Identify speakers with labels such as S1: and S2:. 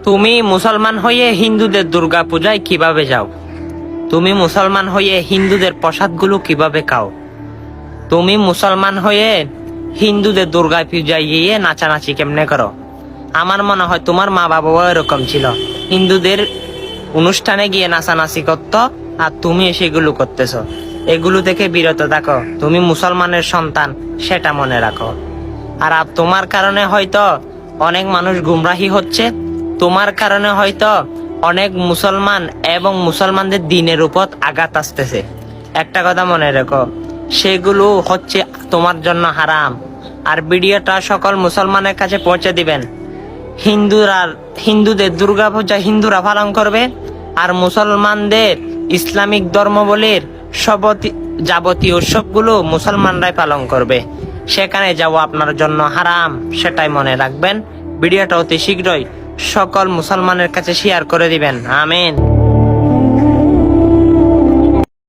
S1: তুমি মুসলমান হয়ে হিন্দুদের দুর্গা পূজায় কিভাবে যাও? তুমি মুসলমান হয়ে হিন্দুদের প্রসাদগুলো কিভাবে খাও? তুমি মুসলমান হয়ে হিন্দুদের দুর্গা পূজায় গিয়ে নাচানাচি কেমনে করো? আমার মনে হয় তোমার মা বাবাও এরকম ছিল, হিন্দুদের অনুষ্ঠানে গিয়ে নাচানাচি করতো, আর তুমি সেগুলো করতেছো। এগুলো থেকে বিরত থাকো, তুমি মুসলমানের সন্তান সেটা মনে রাখো। আর তোমার কারণে হয়তো অনেক মানুষ গুমরাহি হচ্ছে, তোমার কারণে হয়তো অনেক মুসলমান এবং মুসলমানদের দিনের উপর আঘাত আসতেছে। একটা কথা মনে রেখো, সেগুলো হচ্ছে তোমার জন্য হারাম। আর ভিডিওটা সকল মুসলমানের কাছে পৌঁছে দিবেন। হিন্দুদের দুর্গা পূজা হিন্দুরা পালন করবে, আর মুসলমানদের ইসলামিক ধর্মাবলীর যাবতীয় উৎসবগুলো মুসলমানরাই পালন করবে। সেখানে যাওয়া আপনার জন্য হারাম, সেটাই মনে রাখবেন। ভিডিওটা অতি শীঘ্রই সকল মুসলমানের কাছে শেয়ার করে দিবেন। আমিন।